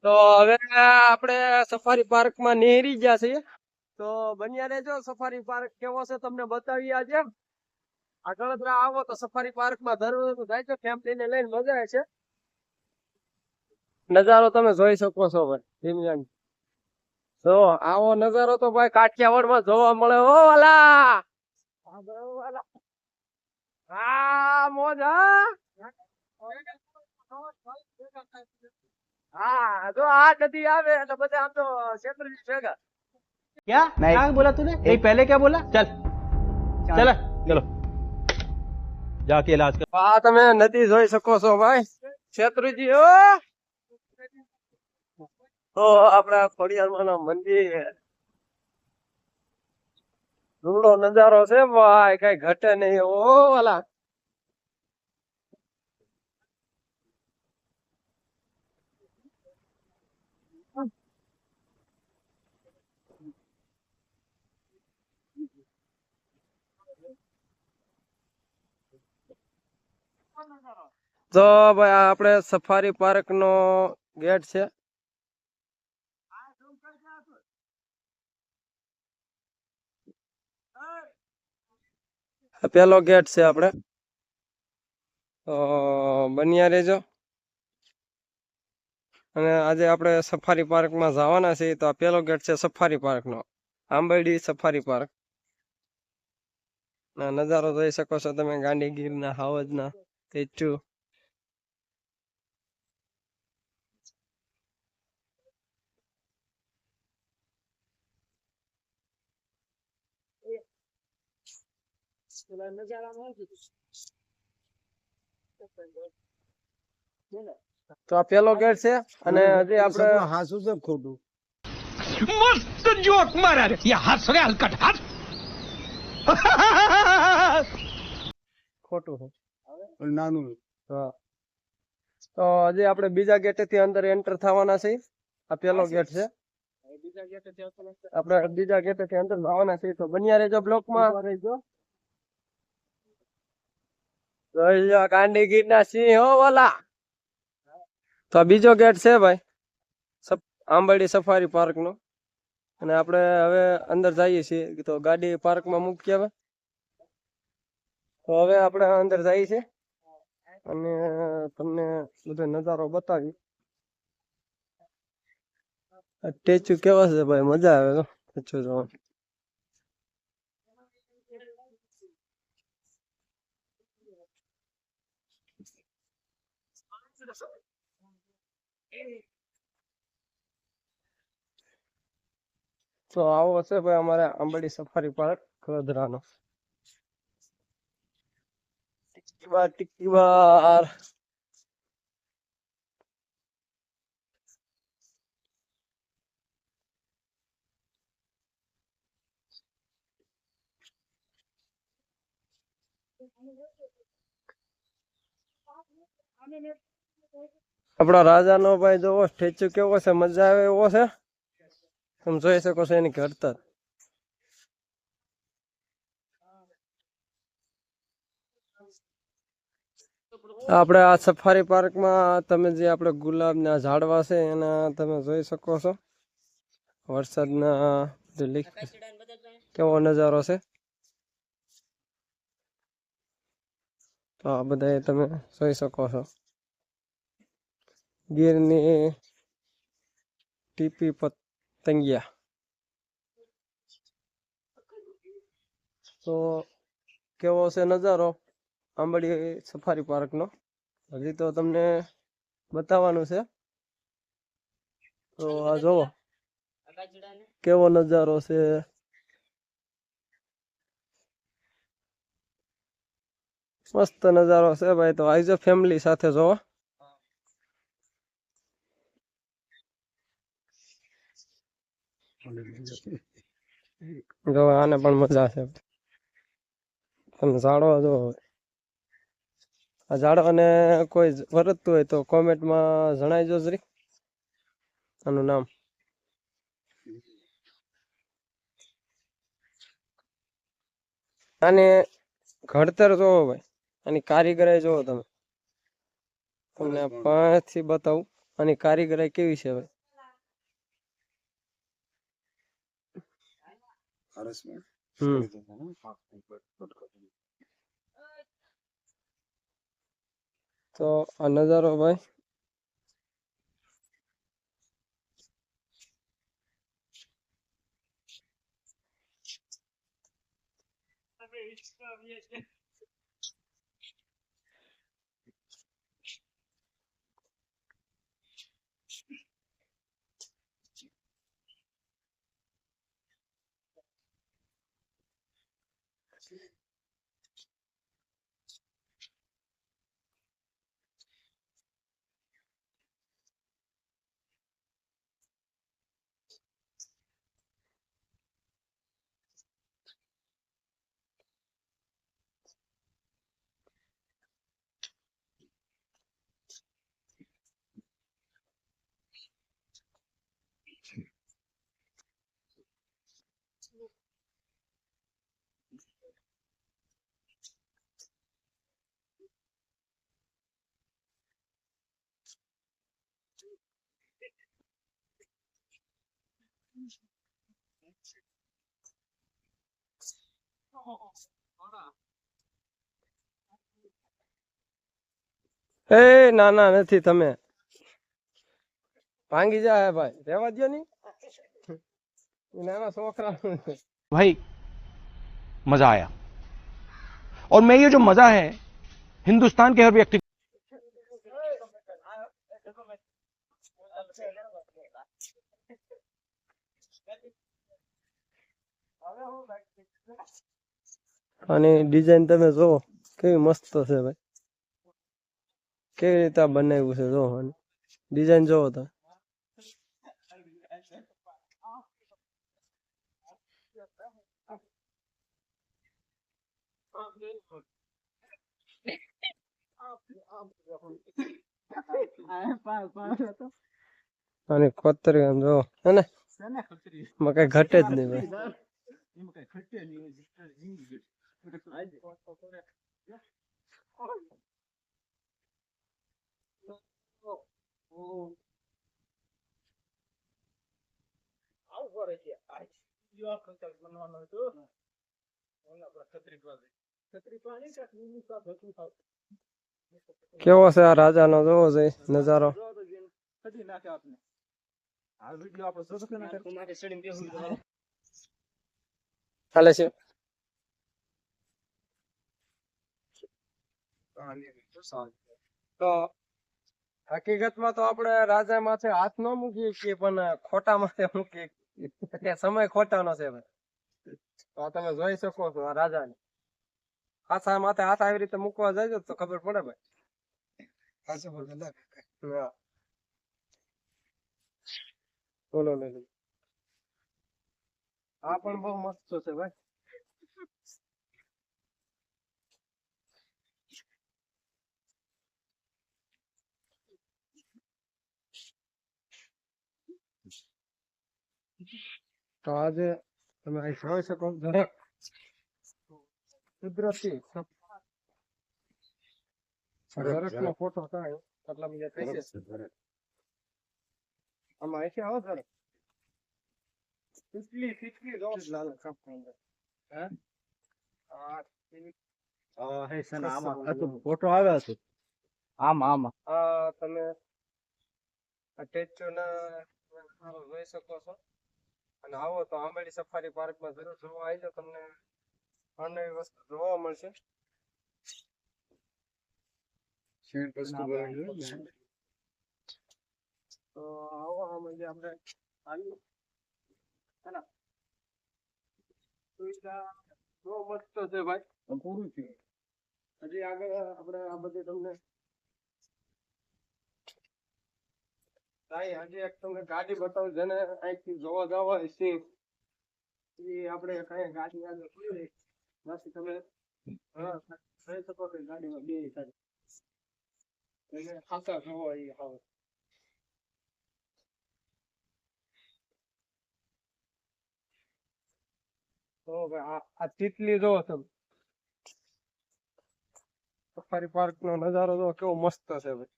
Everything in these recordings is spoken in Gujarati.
તો હવે આપણે સફારી પાર્ક માં નેહરી ગયા છીએ. તો બન્યા રહેજો, સફારી પાર્ક કેવો છે તમને બતાવી આજે. આગળ આવો તો સફારી પાર્ક માં ધરવું જાય છે, ફેમિલી ને લઈને મજા આવે છે. નજારો તમે જોઈ શકો છો ભાઈ. તો આવો નજારો તો ભાઈ કાઠિયાવાડ માં જોવા મળે. ઓ વાલા હા મોજ હા જો આ નદી આવે એટલે બધા આમ તો છેતરી ભેગા. क्या नहीं क्या बोला तूने नहीं पहले क्या बोला चल चल चलो जाके इलाज कर આ તમે નદી જોઈ શકો છો ભાઈ. છેતરીજી ઓ તો આપડા ખોડિયારમાં નું મંદિર. રૂડો નજારો છે ભાઈ, કઈ ઘટે નહીં. ઓ વાલા તો ભાઈ આપણે સફારી પાર્ક નો ગેટ છે. પેલો ગેટ છે આપણે. તો બન્યા રહેજો. અને આજે આપણે સફારી પાર્ક માં જવાના છીએ. તો આ પેલો ગેટ છે સફારી પાર્ક નો, આંબરડી સફારી પાર્ક. ના નજારો જોઈ શકો છો તમે, ગાંધીગીર ના હાવજ ના સ્ટેચ્યુ. તો આ પેલો ગેટ છે. અને હજી આપણે હાસું છે ખોટું मस्त जोक मारा रे ये हंस रे हलकट हंस ખોટું છે નાનું હા. તો હજી આપણે બીજા ગેટ થી અંદર એન્ટર થવાના છે. આ પેલો ગેટ છે. આપણે બીજા ગેટ થી અંદર જવાના છે. તો બન્યા રહેજો બ્લોક માં. ગાંધીગીર ના સિંહ હો વાલા. તો આ બીજો ગેટ છે ભાઈ, આંબરડી સફારી પાર્ક નો. અને આપણે હવે અંદર જઈએ છીએ. તો ગાડી પાર્ક માં મૂકી હવે. તો હવે આપણે અંદર જઈએ છીએ અને તમને બધો નજારો બતાવી. સ્ટેચ્યુ કેવા છે ભાઈ, મજા આવે સ્ટેચ્યુ જોવાની. તો આવો હશે ભાઈ અમારે આંબરડી સફારી પાર્ક ગોધરાનો. ટીકી બાર આપડા રાજા નો ભાઈ જોવો સ્ટેચ્યુ કેવો છે, મજા આવે એવો છે. તમે જોઈ શકો છો એની ઘડતર. આપણે આ સફારી પાર્ક માં તમે જે આપણે ગુલાબ ના ઝાડવા છે એના તમે જોઈ શકો છો. વરસાદના કેવો નજારો છે. તો આ બધા તમે જોઈ શકો છો. ગીરની ટીપી પતંગિયા. તો કેવો છે નજારો આંબરડી સફારી પાર્ક નો, હજી તો તમને બતાવવાનું છે. તો આ જોવો કેવો નજારો છે. મસ્ત નજારો છે ભાઈ. તો આવજો ફેમિલી સાથે જોવા. જો આને પણ મજા છે. તમે ઝાડવા જો, આ ઝાડવાને કોઈ વરતતું હોય તો કોમેન્ટમાં જણાવજો જરી આનું નામ. આને ઘડતર જોવો ભાઈ, આની કારીગરાઈ જોવો તમે. તમને પાસેથી બતાવું આની કારીગરાઈ કેવી છે ભાઈ. હમ તો આ નજારો ભાઈ એ નાના નથી તમે ભાંગી જાય ભાઈ રેવા દો ની નાના છોકરા भाई मजा आया और मैं ये जो मजा है हिंदुस्तान के हर व्यक्ति અને ડિઝાઇન તમે જોવો કેવી મસ્ત છે ભાઈ કેવી રીતે આ બનાવ્યું છે જો ડિઝાઇન જોવો તો અને કોતરી આમ જો હે ને માં કઈ ઘટે જ નહીં ભાઈ કેવો છે આ રાજાનો જોવો છે નજારો હાલે છે તો હકીકતમાં તો આપણે રાજા માથે હાથ ન મૂકીએ કે પણ ખોટા માથે મૂકીએ કે સમય ખોટાનો છે ભાઈ તો આ તમે જોઈ શકો છો આ રાજાને હાથા માથે હાથ આવી રીતે મૂકવા જાય તો ખબર પડે ભાઈ હા. બોલો ને આ પણ બહુ મસ્ત છે ભાઈ તો આજે તમે અહીં જોઈ શકો છો કુદરતી નો ફોટો કાઢ્યો એટલા બધા થઈ જશે આમાં અહીંથી આવો સર કેટલી જો લાલ કાપ હે फोटो આવ્યા છે આમાં તમે સ્ટેચ્યુ ના જોઈ શકો છો અને આવો તો આંબેડી સફારી પાર્ક માં જરૂર જોવા આવી જાવ તમને અનવી વસ્તુ જોવા મળશે તો આવો આમાં જે આપણે આવી હેના સુવિધા બહુ મસ્ત છે ભાઈ પૂરું છે હજી આગળ આપણે આ બધી તમને હજી એક તમને ગાડી બતાવું જેને અહીંથી જોવા જવા હોય સિંહ એ આપણે કઈ ગાડી આગળ ખુલી બાકી તમે હા કહી શકો કે ગાડીમાં બે થાય ખાતા જોવા એ આવે તો ભાઈ આ તિતલી જોવો તમે સફારી પાર્ક નો નજારો જો કેવો મસ્ત છે ભાઈ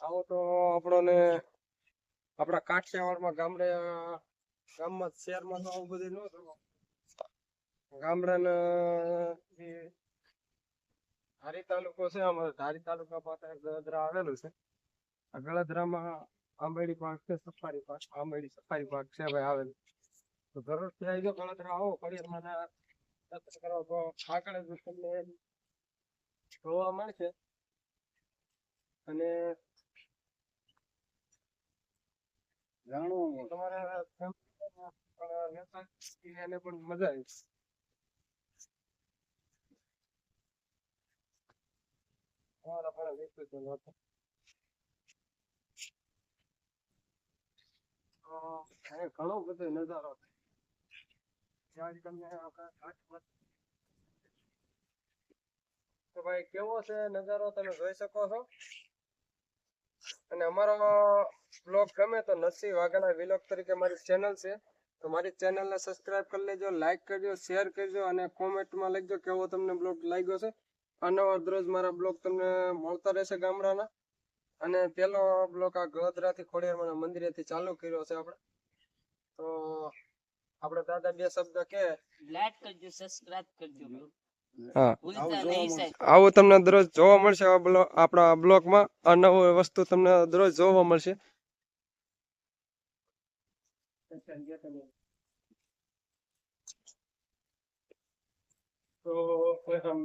આવો તો આપણને આપણા કાઠિયાવાડમાં ગામડે ગામમાં શહેરમાં તો આવું બધું ન જોવા. ગામડાના જે ધારી તાલુકો છે, અમારે ધારી તાલુકા પાસે ગળદરા આવેલું છે. આ ગળદરામાં આંબેડી પાર્ક છે, સફારી પાર્ક, આંબેડી સફારી પાર્ક છે ભાઈ આવેલું. તો જરૂરથી આવી જાઓ ગળદરા, આવો ખોડિયારમાં દર્શન કરો તો આગળ જ તમને જોવા મળશે. અને તમારા એને પણ મજા આવી. તમારા પણ વિકસિત નહોતા. ઘણો બધો નજારો છે. ત્યાં તમને તો ભાઈ કેવો છે નજારો તમે જોઈ શકો છો. અને અમારો બ્લોગ ગમે તો નરસિંહ વાઘાણા વિલોગ તરીકે મારી ચેનલ છે, તો મારી ચેનલને સબસ્ક્રાઇબ કરી લેજો, લાઈક કરજો, શેર કરજો અને કોમેન્ટમાં લખજો કેવો તમને બ્લોગ લાગ્યો છે. અનવર દરરોજ મારા બ્લોગ તમને મળતા રહેશે ગામડાના. અને પેલો બ્લોગ આ ગળદરાથી ખોડિયારમાં મંદિરેથી ચાલુ કર્યો છે આપણે. તો આપણે દાદા બે શબ્દ કે લાઈક કરજો, સબસ્ક્રાઇબ કરજો. હા, ભૂલતા નહીં સાહેબ. આવું તમને દરરોજ જોવા મળશે આપણા બ્લોગમાં. આ નવી વસ્તુ તમને દરરોજ જોવા મળશે. તો કોઈ આમ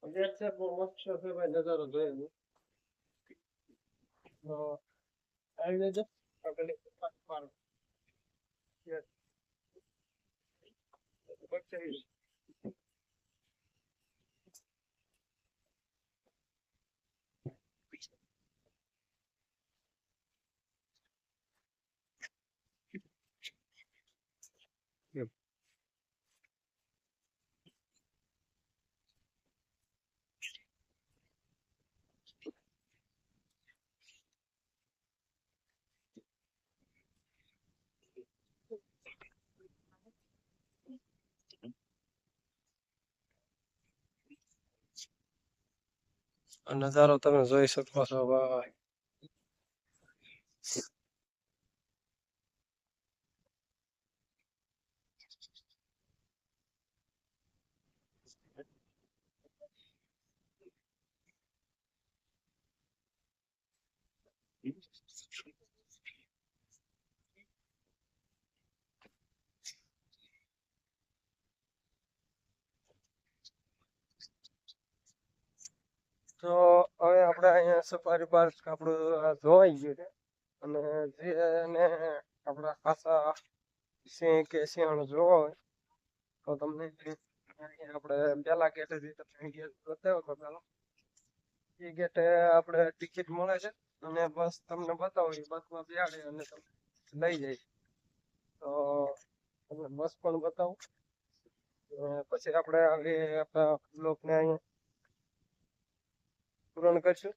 ગેટ છે, બહુ મસ્ત છે ભાઈ, નજારો જોઈએ. તો આવી જજો આપણે પાર્ક. નજારો તમે જોઈ શકો છો ભાઈ. તો હવે આપણે અહીંયા સફારી પાર્ક આપણું આ જોવાઈ ગયું છે. અને જેને આપણા ખાસા સિંહ કે સિંહણ જોવા હોય તો તમને આપણે પેલા ગેટેથી ગેટ બતાવ્યો હતો પેલો. એ ગેટે આપણે ટિકિટ મળે છે અને બસ તમને બતાવો, એ બસમાં બેહાડે અને તમને લઈ જાય. તો તમને બસ પણ બતાવું. પછી આપણે આગળ આપણા બ્લોગને અહીંયા પૂર્ણ કરશું.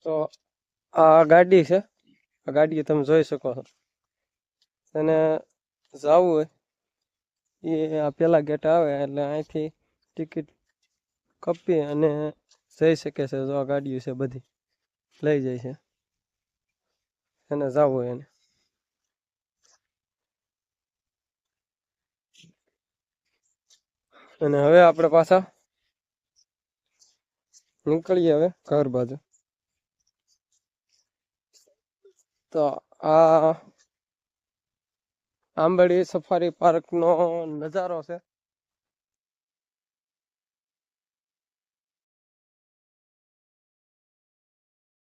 તો આ ગાડી છે, આ ગાડી તમે જોઈ શકો છો. અને જવું હોય એ આ પેલા ગેટ આવે એટલે અહીંથી ટિકિટ કપી અને જઈ શકે છે. જો આ ગાડીઓ છે બધી લઈ જાય છે એને જવું હોય એને. અને હવે આપણે પાછા નીકળીએ હવે ઘર બાજુ. તો આ આંબેડી સફારી પાર્ક નો નજારો છે.